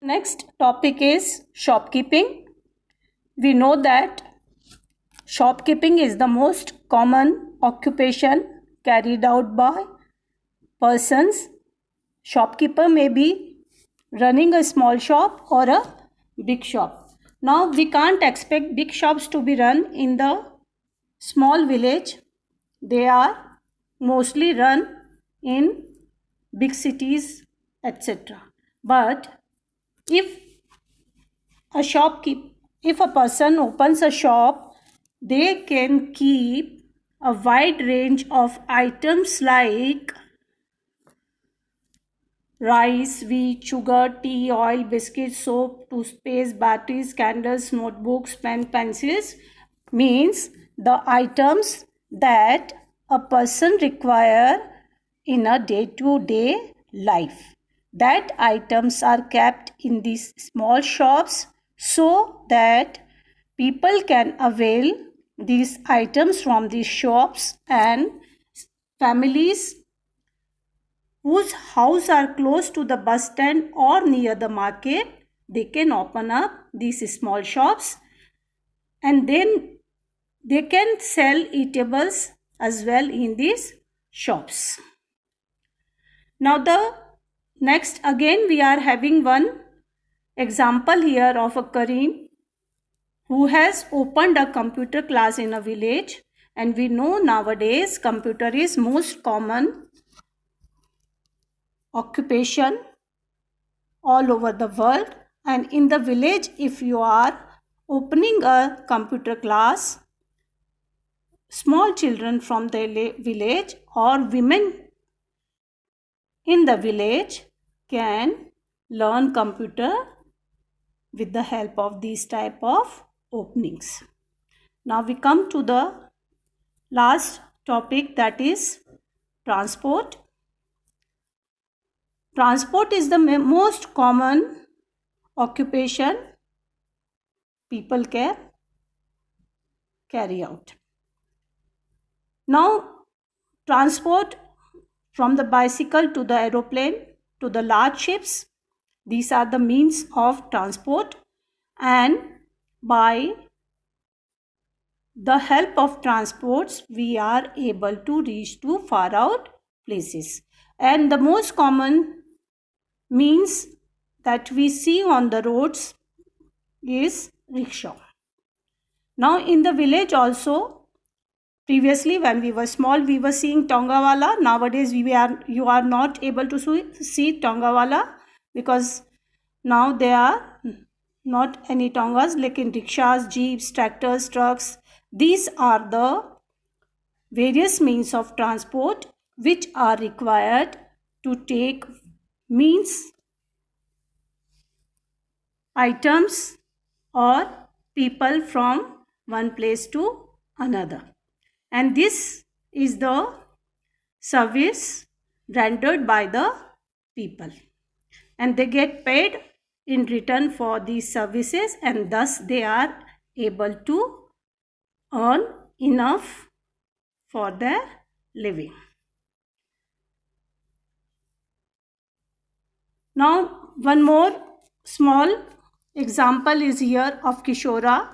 Next topic is shopkeeping. We know that shopkeeping is the most common occupation carried out by persons. Shopkeeper may be running a small shop or a big shop. Now we can't expect big shops to be run in the small village. They are mostly run in big cities, etc. But if if a person opens a shop, they can keep a wide range of items like rice, wheat, sugar, tea, oil, biscuits, soap, toothpaste, batteries, candles, notebooks, pen, pencils. Means the items that a person require in a day-to-day life. That items are kept in these small shops so that people can avail these items from these shops, and families whose house are close to the bus stand or near the market, they can open up these small shops and then they can sell eatables as well in these shops. Now the next, again we are having one example here of a Kareem who has opened a computer class in a village, and we know nowadays computer is most common occupation all over the world, and in the village if you are opening a computer class, small children from the village or women in the village can learn computer with the help of these type of openings. Now we come to the last topic, that is transport. Transport is the most common occupation people can carry out. Now, transport from the bicycle to the aeroplane to the large ships, these are the means of transport, and by the help of transports we are able to reach to far out places. And the most common means that we see on the roads is rickshaw. Now in the village also, previously when we were small we were seeing tongawala. Nowadays you are not able to see tongawala because now there are not any tongas, like in rickshaws, jeeps, tractors, trucks. These are the various means of transport which are required to take items or people from one place to another. And this is the service rendered by the people, and they get paid in return for these services, and thus they are able to earn enough for their living. Now one more small example is here of Kishora.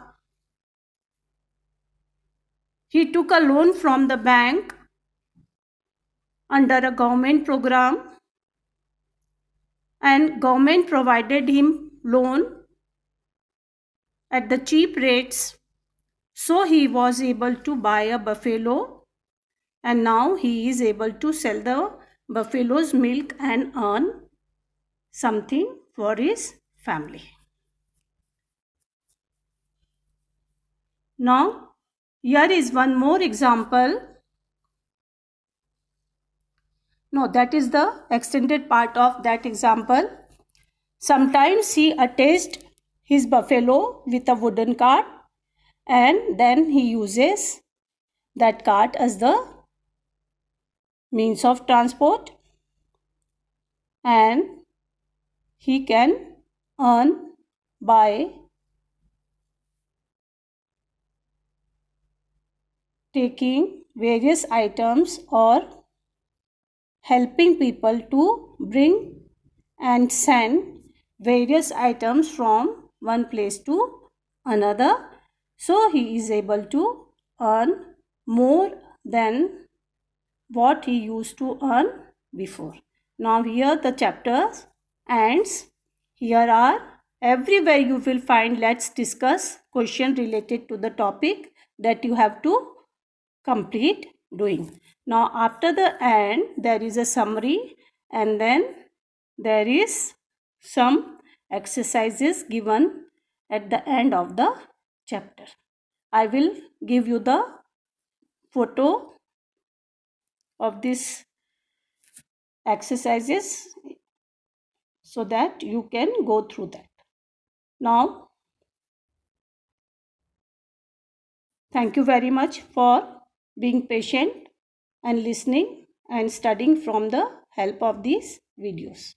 He took a loan from the bank under a government program, and government provided him loan at the cheap rates, so he was able to buy a buffalo, and now he is able to sell the buffalo's milk and earn something for his family. Now here is one more example. No, that is the extended part of that example. Sometimes he attached his buffalo with a wooden cart, and then he uses that cart as the means of transport, and he can earn by taking various items or helping people to bring and send various items from one place to another. So he is able to earn more than what he used to earn before. Now here the chapter ends. Here are everywhere you will find let's discuss question related to the topic that you have to complete doing. Now after the end there is a summary and then there is some exercises given at the end of the chapter. I will give you the photo of this exercises so that you can go through that. Now, thank you very much for being patient and listening and studying from the help of these videos.